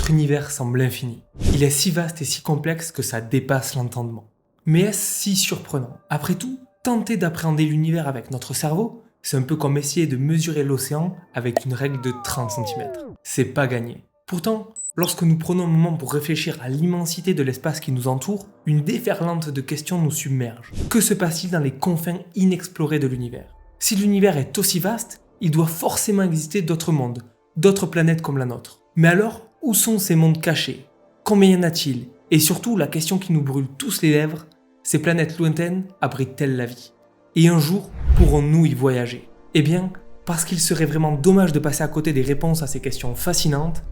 Notre univers semble infini. Il est si vaste et si complexe que ça dépasse l'entendement. Mais est-ce si surprenant? Après tout, tenter d'appréhender l'univers avec notre cerveau, c'est un peu comme essayer de mesurer l'océan avec une règle de 30 cm. C'est pas gagné. Pourtant, lorsque nous prenons un moment pour réfléchir à l'immensité de l'espace qui nous entoure, une déferlante de questions nous submerge. Que se passe-t-il dans les confins inexplorés de l'univers? Si l'univers est aussi vaste, il doit forcément exister d'autres mondes, d'autres planètes comme la nôtre. Mais alors, où sont ces mondes cachés? Combien y en a-t-il? Et surtout, la question qui nous brûle tous les lèvres, ces planètes lointaines abritent-elles la vie? Et un jour, pourrons-nous y voyager? Eh bien, parce qu'il serait vraiment dommage de passer à côté des réponses à ces questions fascinantes,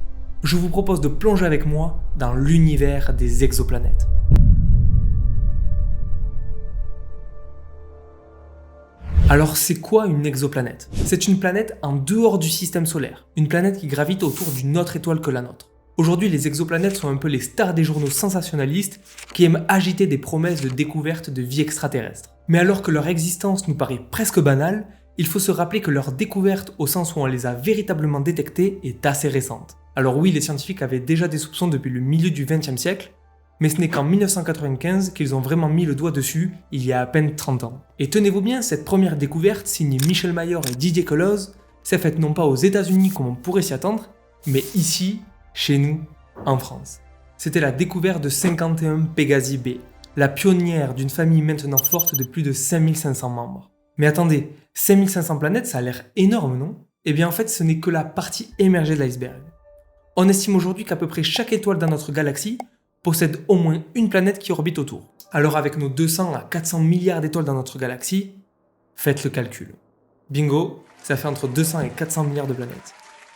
je vous propose de plonger avec moi dans l'univers des exoplanètes. Alors c'est quoi une exoplanète? C'est une planète en dehors du système solaire, une planète qui gravite autour d'une autre étoile que la nôtre. Aujourd'hui, les exoplanètes sont un peu les stars des journaux sensationnalistes qui aiment agiter des promesses de découverte de vie extraterrestre. Mais alors que leur existence nous paraît presque banale, il faut se rappeler que leur découverte, au sens où on les a véritablement détectées, est assez récente. Alors oui, les scientifiques avaient déjà des soupçons depuis le milieu du XXe siècle, mais ce n'est qu'en 1995 qu'ils ont vraiment mis le doigt dessus, il y a à peine 30 ans. Et tenez-vous bien, cette première découverte, signée Michel Mayor et Didier Queloz, s'est faite non pas aux États-Unis comme on pourrait s'y attendre, mais ici, chez nous, en France. C'était la découverte de 51 Pegasi B, la pionnière d'une famille maintenant forte de plus de 5500 membres. Mais attendez, 5500 planètes, ça a l'air énorme, non? Eh bien en fait, ce n'est que la partie émergée de l'iceberg. On estime aujourd'hui qu'à peu près chaque étoile dans notre galaxie possède au moins une planète qui orbite autour. Alors avec nos 200 à 400 milliards d'étoiles dans notre galaxie, faites le calcul. Bingo, ça fait entre 200 et 400 milliards de planètes.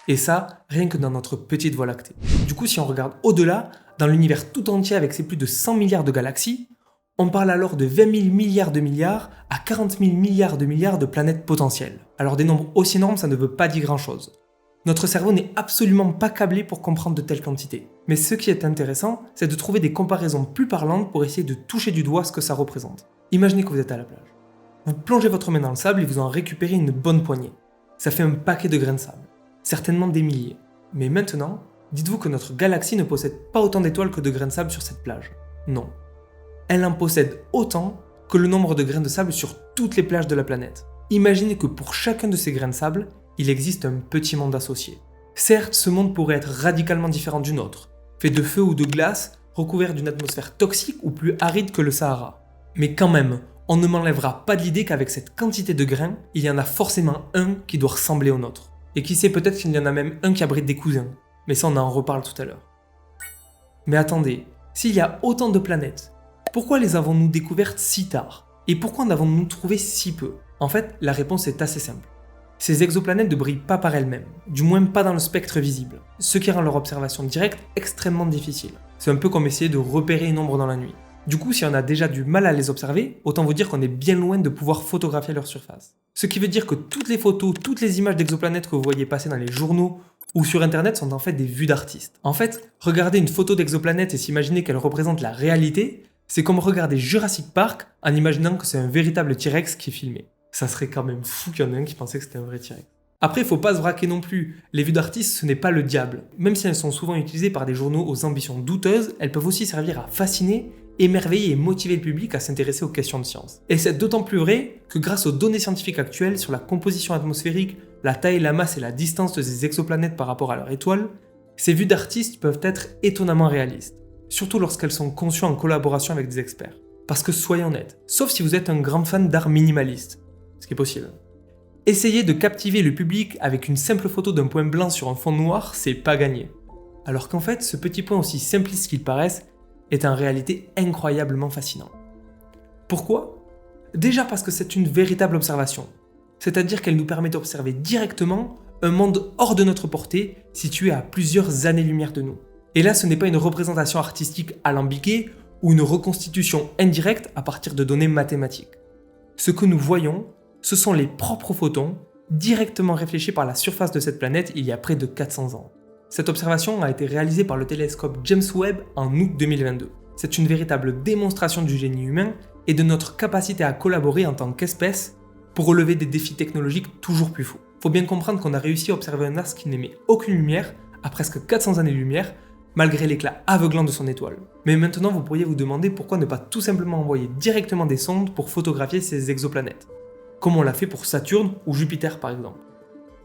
Et ça, rien que dans notre petite voie lactée. Du coup, si on regarde au-delà, dans l'univers tout entier avec ses plus de 100 milliards de galaxies, on parle alors de 20 000 milliards de milliards à 40 000 milliards de planètes potentielles. Alors des nombres aussi énormes, ça ne veut pas dire grand-chose. Notre cerveau n'est absolument pas câblé pour comprendre de telles quantités. Mais ce qui est intéressant, c'est de trouver des comparaisons plus parlantes pour essayer de toucher du doigt ce que ça représente. Imaginez que vous êtes à la plage. Vous plongez votre main dans le sable et vous en récupérez une bonne poignée. Ça fait un paquet de grains de sable. Certainement des milliers. Mais maintenant, dites-vous que notre galaxie ne possède pas autant d'étoiles que de grains de sable sur cette plage. Non. Elle en possède autant que le nombre de grains de sable sur toutes les plages de la planète. Imaginez que pour chacun de ces grains de sable, il existe un petit monde associé. Certes, ce monde pourrait être radicalement différent du nôtre, fait de feu ou de glace, recouvert d'une atmosphère toxique ou plus aride que le Sahara. Mais quand même, on ne m'enlèvera pas de l'idée qu'avec cette quantité de grains, il y en a forcément un qui doit ressembler au nôtre. Et qui sait, peut-être qu'il y en a même un qui abrite des cousins. Mais ça, on en reparle tout à l'heure. Mais attendez, s'il y a autant de planètes, pourquoi les avons-nous découvertes si tard? Et pourquoi en avons-nous trouvé si peu? En fait, la réponse est assez simple. Ces exoplanètes ne brillent pas par elles-mêmes, du moins pas dans le spectre visible, ce qui rend leur observation directe extrêmement difficile. C'est un peu comme essayer de repérer une ombre dans la nuit. Du coup, si on a déjà du mal à les observer, autant vous dire qu'on est bien loin de pouvoir photographier leur surface. Ce qui veut dire que toutes les photos, toutes les images d'exoplanètes que vous voyez passer dans les journaux ou sur internet sont en fait des vues d'artistes. En fait, regarder une photo d'exoplanète et s'imaginer qu'elle représente la réalité, c'est comme regarder Jurassic Park en imaginant que c'est un véritable T-Rex qui est filmé. Ça serait quand même fou qu'il y en ait un qui pensait que c'était un vrai T-Rex. Après, il faut pas se braquer non plus. Les vues d'artistes, ce n'est pas le diable. Même si elles sont souvent utilisées par des journaux aux ambitions douteuses, elles peuvent aussi servir à fasciner, émerveiller et motiver le public à s'intéresser aux questions de science. Et c'est d'autant plus vrai que grâce aux données scientifiques actuelles sur la composition atmosphérique, la taille, la masse et la distance de ces exoplanètes par rapport à leur étoile, ces vues d'artistes peuvent être étonnamment réalistes. Surtout lorsqu'elles sont conçues en collaboration avec des experts. Parce que soyons honnêtes, sauf si vous êtes un grand fan d'art minimaliste, ce qui est possible. Essayer de captiver le public avec une simple photo d'un point blanc sur un fond noir, c'est pas gagné. Alors qu'en fait, ce petit point aussi simpliste qu'il paraisse est en réalité incroyablement fascinant. Pourquoi? Déjà parce que c'est une véritable observation. C'est-à-dire qu'elle nous permet d'observer directement un monde hors de notre portée, situé à plusieurs années-lumière de nous. Et là, ce n'est pas une représentation artistique alambiquée ou une reconstitution indirecte à partir de données mathématiques. Ce que nous voyons, ce sont les propres photons, directement réfléchis par la surface de cette planète il y a près de 400 ans. Cette observation a été réalisée par le télescope James Webb en août 2022. C'est une véritable démonstration du génie humain et de notre capacité à collaborer en tant qu'espèce pour relever des défis technologiques toujours plus fous. Faut bien comprendre qu'on a réussi à observer un astre qui n'émet aucune lumière à presque 400 années-lumière, malgré l'éclat aveuglant de son étoile. Mais maintenant, vous pourriez vous demander pourquoi ne pas tout simplement envoyer directement des sondes pour photographier ces exoplanètes, comme on l'a fait pour Saturne ou Jupiter par exemple.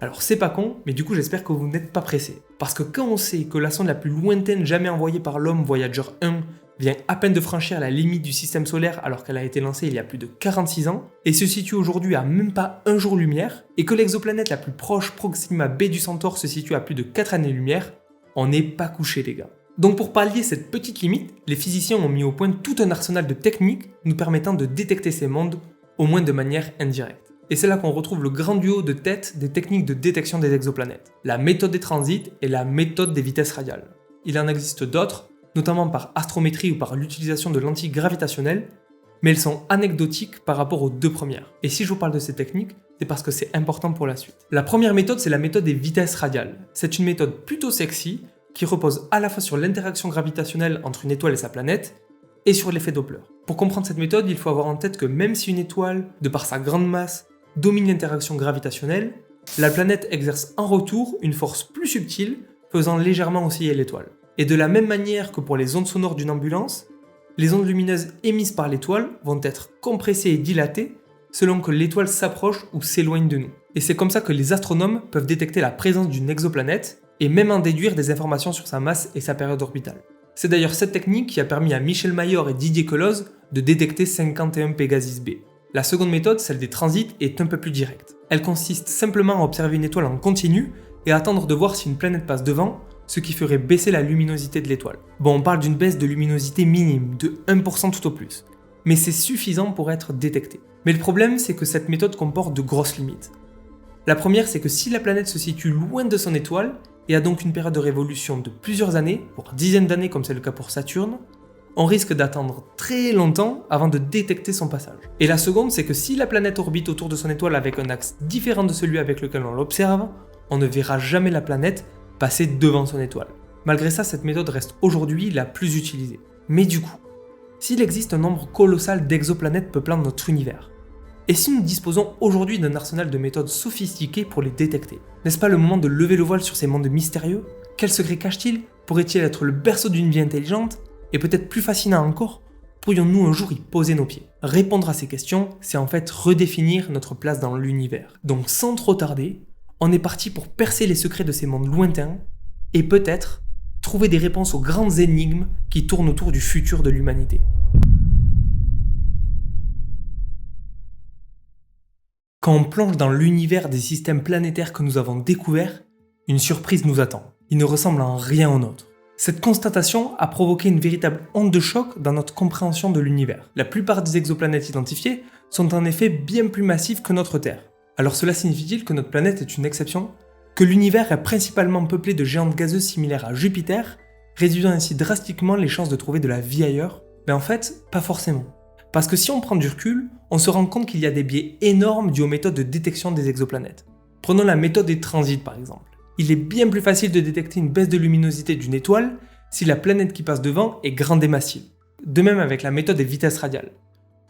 Alors c'est pas con, mais du coup j'espère que vous n'êtes pas pressés. Parce que quand on sait que la sonde la plus lointaine jamais envoyée par l'homme, Voyager 1, vient à peine de franchir la limite du système solaire alors qu'elle a été lancée il y a plus de 46 ans, et se situe aujourd'hui à même pas un jour-lumière, et que l'exoplanète la plus proche, Proxima b du Centaure, se situe à plus de 4 années-lumière, on n'est pas couché les gars. Donc pour pallier cette petite limite, les physiciens ont mis au point tout un arsenal de techniques nous permettant de détecter ces mondes, au moins de manière indirecte. Et c'est là qu'on retrouve le grand duo de tête des techniques de détection des exoplanètes, la méthode des transits et la méthode des vitesses radiales. Il en existe d'autres, notamment par astrométrie ou par l'utilisation de lentilles gravitationnelles, mais elles sont anecdotiques par rapport aux deux premières. Et si je vous parle de ces techniques, c'est parce que c'est important pour la suite. La première méthode, c'est la méthode des vitesses radiales. C'est une méthode plutôt sexy, qui repose à la fois sur l'interaction gravitationnelle entre une étoile et sa planète, et sur l'effet Doppler. Pour comprendre cette méthode, il faut avoir en tête que même si une étoile, de par sa grande masse, domine l'interaction gravitationnelle, la planète exerce en retour une force plus subtile, faisant légèrement osciller l'étoile. Et de la même manière que pour les ondes sonores d'une ambulance, les ondes lumineuses émises par l'étoile vont être compressées et dilatées selon que l'étoile s'approche ou s'éloigne de nous. Et c'est comme ça que les astronomes peuvent détecter la présence d'une exoplanète et même en déduire des informations sur sa masse et sa période orbitale. C'est d'ailleurs cette technique qui a permis à Michel Mayor et Didier Queloz de détecter 51 Pegasus b. La seconde méthode, celle des transits, est un peu plus directe. Elle consiste simplement à observer une étoile en continu et à attendre de voir si une planète passe devant, ce qui ferait baisser la luminosité de l'étoile. Bon, on parle d'une baisse de luminosité minime, de 1% tout au plus, mais c'est suffisant pour être détecté. Mais le problème, c'est que cette méthode comporte de grosses limites. La première, c'est que si la planète se situe loin de son étoile, et a donc une période de révolution de plusieurs années, voire dizaines d'années comme c'est le cas pour Saturne, on risque d'attendre très longtemps avant de détecter son passage. Et la seconde, c'est que si la planète orbite autour de son étoile avec un axe différent de celui avec lequel on l'observe, on ne verra jamais la planète passer devant son étoile. Malgré ça, cette méthode reste aujourd'hui la plus utilisée. Mais du coup, s'il existe un nombre colossal d'exoplanètes peuplant notre univers, et si nous disposons aujourd'hui d'un arsenal de méthodes sophistiquées pour les détecter, n'est-ce pas le moment de lever le voile sur ces mondes mystérieux? Quels secrets cachent-ils? Pourrait-il être le berceau d'une vie intelligente? Et peut-être plus fascinant encore, pourrions-nous un jour y poser nos pieds? Répondre à ces questions, c'est en fait redéfinir notre place dans l'univers. Donc sans trop tarder, on est parti pour percer les secrets de ces mondes lointains, et peut-être trouver des réponses aux grandes énigmes qui tournent autour du futur de l'humanité. Quand on plonge dans l'univers des systèmes planétaires que nous avons découverts, une surprise nous attend. Il ne ressemble en rien au nôtre. Cette constatation a provoqué une véritable onde de choc dans notre compréhension de l'univers. La plupart des exoplanètes identifiées sont en effet bien plus massives que notre Terre. Alors cela signifie-t-il que notre planète est une exception? Que l'univers est principalement peuplé de géantes gazeuses similaires à Jupiter, réduisant ainsi drastiquement les chances de trouver de la vie ailleurs? Mais en fait, pas forcément. Parce que si on prend du recul, on se rend compte qu'il y a des biais énormes dus aux méthodes de détection des exoplanètes. Prenons la méthode des transits par exemple. Il est bien plus facile de détecter une baisse de luminosité d'une étoile si la planète qui passe devant est grande et massive. De même avec la méthode des vitesses radiales.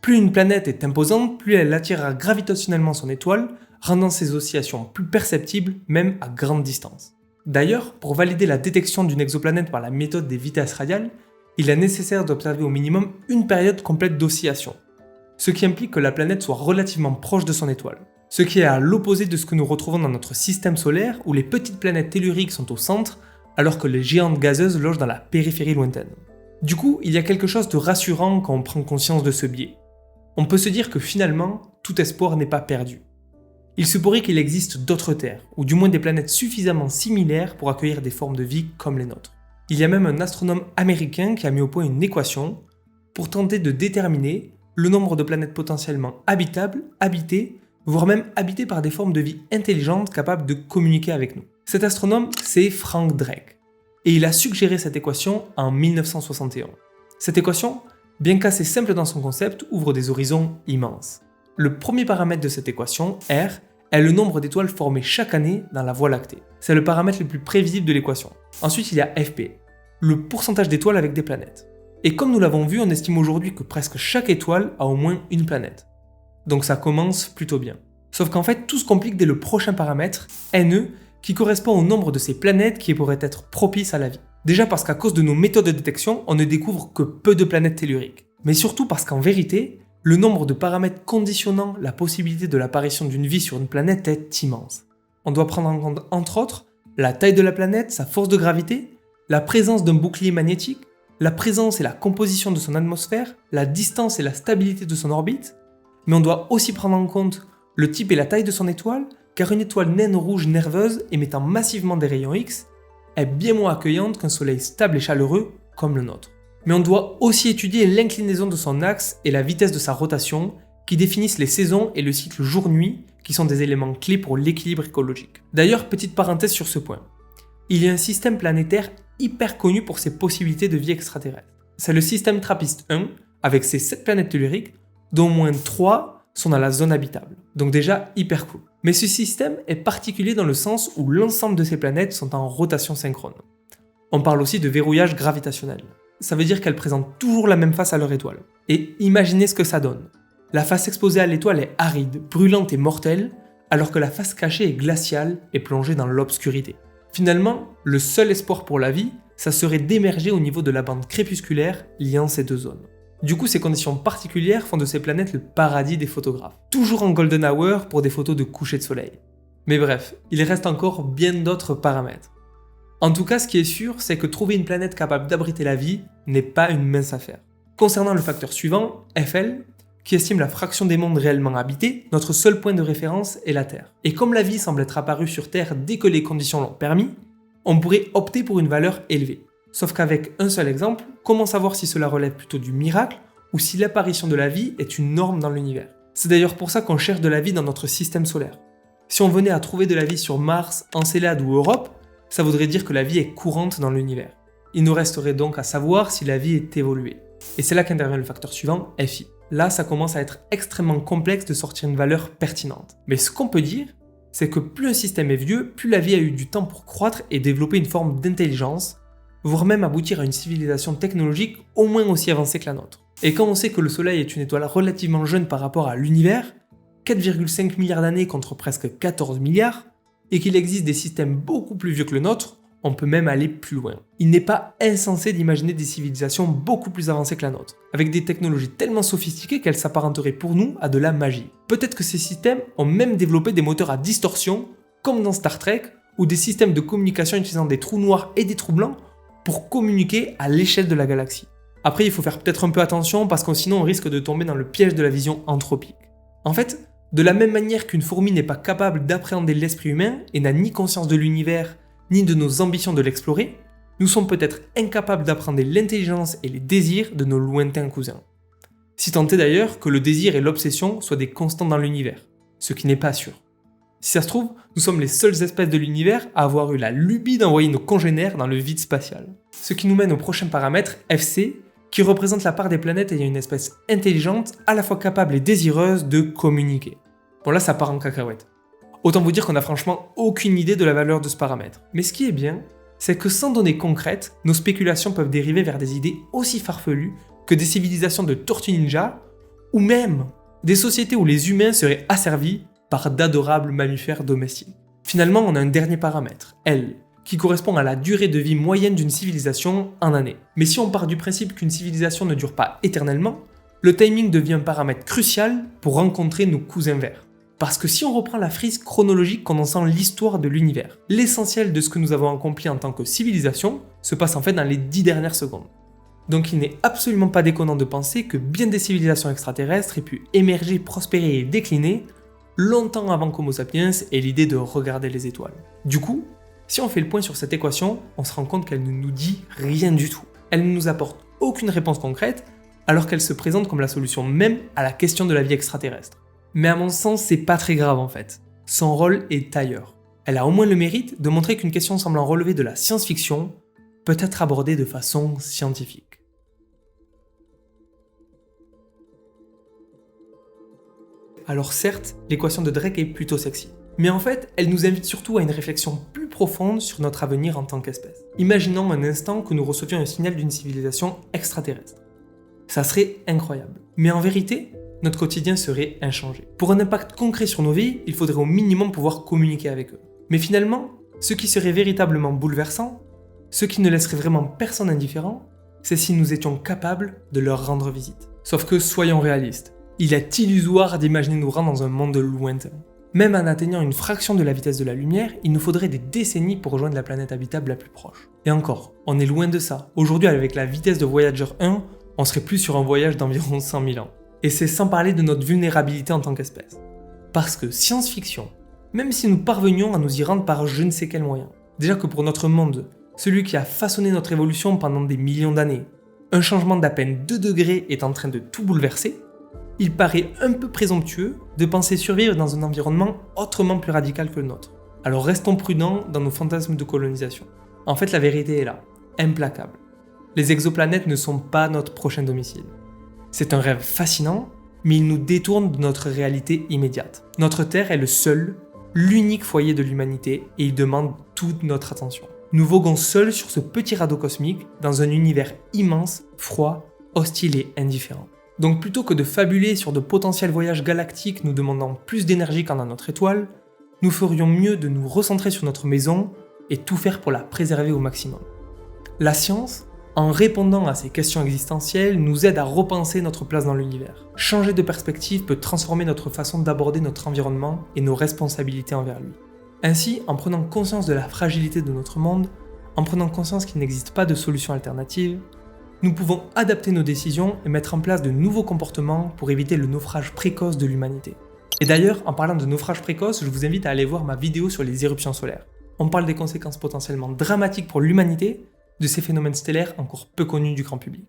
Plus une planète est imposante, plus elle attirera gravitationnellement son étoile, rendant ses oscillations plus perceptibles même à grande distance. D'ailleurs, pour valider la détection d'une exoplanète par la méthode des vitesses radiales, il est nécessaire d'observer au minimum une période complète d'oscillation, ce qui implique que la planète soit relativement proche de son étoile. Ce qui est à l'opposé de ce que nous retrouvons dans notre système solaire où les petites planètes telluriques sont au centre alors que les géantes gazeuses logent dans la périphérie lointaine. Du coup, il y a quelque chose de rassurant quand on prend conscience de ce biais. On peut se dire que finalement, tout espoir n'est pas perdu. Il se pourrait qu'il existe d'autres terres, ou du moins des planètes suffisamment similaires pour accueillir des formes de vie comme les nôtres. Il y a même un astronome américain qui a mis au point une équation pour tenter de déterminer le nombre de planètes potentiellement habitables, habitées, voire même habitées par des formes de vie intelligentes capables de communiquer avec nous. Cet astronome, c'est Frank Drake, et il a suggéré cette équation en 1961. Cette équation, bien qu'assez simple dans son concept, ouvre des horizons immenses. Le premier paramètre de cette équation, R, est le nombre d'étoiles formées chaque année dans la Voie lactée. C'est le paramètre le plus prévisible de l'équation. Ensuite, il y a FP, le pourcentage d'étoiles avec des planètes. Et comme nous l'avons vu, on estime aujourd'hui que presque chaque étoile a au moins une planète. Donc ça commence plutôt bien. Sauf qu'en fait, tout se complique dès le prochain paramètre, NE, qui correspond au nombre de ces planètes qui pourraient être propices à la vie. Déjà parce qu'à cause de nos méthodes de détection, on ne découvre que peu de planètes telluriques. Mais surtout parce qu'en vérité, le nombre de paramètres conditionnant la possibilité de l'apparition d'une vie sur une planète est immense. On doit prendre en compte entre autres la taille de la planète, sa force de gravité, la présence d'un bouclier magnétique, la présence et la composition de son atmosphère, la distance et la stabilité de son orbite, mais on doit aussi prendre en compte le type et la taille de son étoile, car une étoile naine rouge nerveuse émettant massivement des rayons X est bien moins accueillante qu'un soleil stable et chaleureux comme le nôtre. Mais on doit aussi étudier l'inclinaison de son axe et la vitesse de sa rotation, qui définissent les saisons et le cycle jour-nuit, qui sont des éléments clés pour l'équilibre écologique. D'ailleurs, petite parenthèse sur ce point, il y a un système planétaire hyper connu pour ses possibilités de vie extraterrestre. C'est le système TRAPPIST-1, avec ses 7 planètes telluriques, dont au moins 3 sont dans la zone habitable. Donc déjà, hyper cool. Mais ce système est particulier dans le sens où l'ensemble de ces planètes sont en rotation synchrone. On parle aussi de verrouillage gravitationnel. Ça veut dire qu'elles présentent toujours la même face à leur étoile. Et imaginez ce que ça donne. La face exposée à l'étoile est aride, brûlante et mortelle, alors que la face cachée est glaciale et plongée dans l'obscurité. Finalement, le seul espoir pour la vie, ça serait d'émerger au niveau de la bande crépusculaire liant ces deux zones. Du coup, ces conditions particulières font de ces planètes le paradis des photographes. Toujours en golden hour pour des photos de coucher de soleil. Mais bref, il reste encore bien d'autres paramètres. En tout cas, ce qui est sûr, c'est que trouver une planète capable d'abriter la vie n'est pas une mince affaire. Concernant le facteur suivant, FL, qui estime la fraction des mondes réellement habités, notre seul point de référence est la Terre. Et comme la vie semble être apparue sur Terre dès que les conditions l'ont permis, on pourrait opter pour une valeur élevée. Sauf qu'avec un seul exemple, comment savoir si cela relève plutôt du miracle ou si l'apparition de la vie est une norme dans l'univers? C'est d'ailleurs pour ça qu'on cherche de la vie dans notre système solaire. Si on venait à trouver de la vie sur Mars, Encelade ou Europe, ça voudrait dire que la vie est courante dans l'univers. Il nous resterait donc à savoir si la vie est évoluée. Et c'est là qu'intervient le facteur suivant, FI. Là, ça commence à être extrêmement complexe de sortir une valeur pertinente. Mais ce qu'on peut dire, c'est que plus un système est vieux, plus la vie a eu du temps pour croître et développer une forme d'intelligence, voire même aboutir à une civilisation technologique au moins aussi avancée que la nôtre. Et quand on sait que le Soleil est une étoile relativement jeune par rapport à l'univers, 4,5 milliards d'années contre presque 14 milliards, et qu'il existe des systèmes beaucoup plus vieux que le nôtre, on peut même aller plus loin. Il n'est pas insensé d'imaginer des civilisations beaucoup plus avancées que la nôtre, avec des technologies tellement sophistiquées qu'elles s'apparenteraient pour nous à de la magie. Peut-être que ces systèmes ont même développé des moteurs à distorsion, comme dans Star Trek, ou des systèmes de communication utilisant des trous noirs et des trous blancs pour communiquer à l'échelle de la galaxie. Après, il faut faire peut-être un peu attention parce que sinon on risque de tomber dans le piège de la vision anthropique. En fait, de la même manière qu'une fourmi n'est pas capable d'appréhender l'esprit humain et n'a ni conscience de l'univers, ni de nos ambitions de l'explorer, nous sommes peut-être incapables d'apprendre l'intelligence et les désirs de nos lointains cousins. Si tant est d'ailleurs que le désir et l'obsession soient des constants dans l'univers, ce qui n'est pas sûr. Si ça se trouve, nous sommes les seules espèces de l'univers à avoir eu la lubie d'envoyer nos congénères dans le vide spatial. Ce qui nous mène au prochain paramètre, FC, qui représente la part des planètes ayant une espèce intelligente, à la fois capable et désireuse de communiquer. Bon là ça part en cacahuète. Autant vous dire qu'on n'a franchement aucune idée de la valeur de ce paramètre. Mais ce qui est bien, c'est que sans données concrètes, nos spéculations peuvent dériver vers des idées aussi farfelues que des civilisations de tortues ninja, ou même des sociétés où les humains seraient asservis par d'adorables mammifères domestiques. Finalement, on a un dernier paramètre, L, qui correspond à la durée de vie moyenne d'une civilisation en années. Mais si on part du principe qu'une civilisation ne dure pas éternellement, le timing devient un paramètre crucial pour rencontrer nos cousins verts. Parce que si on reprend la frise chronologique condensant l'histoire de l'univers, l'essentiel de ce que nous avons accompli en tant que civilisation se passe en fait dans les 10 dernières secondes. Donc il n'est absolument pas déconnant de penser que bien des civilisations extraterrestres aient pu émerger, prospérer et décliner longtemps avant qu'Homo sapiens ait l'idée de regarder les étoiles. Du coup, si on fait le point sur cette équation, on se rend compte qu'elle ne nous dit rien du tout. Elle ne nous apporte aucune réponse concrète, alors qu'elle se présente comme la solution même à la question de la vie extraterrestre. Mais à mon sens, c'est pas très grave en fait. Son rôle est ailleurs. Elle a au moins le mérite de montrer qu'une question semblant relever de la science-fiction peut être abordée de façon scientifique. Alors certes, l'équation de Drake est plutôt sexy. Mais en fait, elle nous invite surtout à une réflexion plus profonde sur notre avenir en tant qu'espèce. Imaginons un instant que nous recevions un signal d'une civilisation extraterrestre. Ça serait incroyable. Mais en vérité, notre quotidien serait inchangé. Pour un impact concret sur nos vies, il faudrait au minimum pouvoir communiquer avec eux. Mais finalement, ce qui serait véritablement bouleversant, Ce qui ne laisserait vraiment personne indifférent, c'est si nous étions capables de leur rendre visite. Sauf que soyons réalistes, il est illusoire d'imaginer nous rendre dans un monde lointain. Même en atteignant une fraction de la vitesse de la lumière, il nous faudrait des décennies pour rejoindre la planète habitable la plus proche. Et encore, on est loin de ça. Aujourd'hui, avec la vitesse de Voyager 1, on serait plus sur un voyage d'environ 100 000 ans. Et c'est sans parler de notre vulnérabilité en tant qu'espèce. Parce que science-fiction, même si nous parvenions à nous y rendre par je ne sais quel moyen, déjà que pour notre monde, celui qui a façonné notre évolution pendant des millions d'années, un changement d'à peine 2 degrés est en train de tout bouleverser, il paraît un peu présomptueux de penser survivre dans un environnement autrement plus radical que le nôtre. Alors restons prudents dans nos fantasmes de colonisation. En fait, la vérité est là, implacable. Les exoplanètes ne sont pas notre prochain domicile. C'est un rêve fascinant, mais il nous détourne de notre réalité immédiate. Notre Terre est le seul, l'unique foyer de l'humanité et il demande toute notre attention. Nous voguons seuls sur ce petit radeau cosmique dans un univers immense, froid, hostile et indifférent. Donc plutôt que de fabuler sur de potentiels voyages galactiques nous demandant plus d'énergie qu'en a notre étoile, nous ferions mieux de nous recentrer sur notre maison et tout faire pour la préserver au maximum. La science, en répondant à ces questions existentielles, nous aide à repenser notre place dans l'univers. Changer de perspective peut transformer notre façon d'aborder notre environnement et nos responsabilités envers lui. Ainsi, en prenant conscience de la fragilité de notre monde, en prenant conscience qu'il n'existe pas de solution alternative, nous pouvons adapter nos décisions et mettre en place de nouveaux comportements pour éviter le naufrage précoce de l'humanité. Et d'ailleurs, en parlant de naufrage précoce, je vous invite à aller voir ma vidéo sur les éruptions solaires. On parle des conséquences potentiellement dramatiques pour l'humanité de ces phénomènes stellaires encore peu connus du grand public.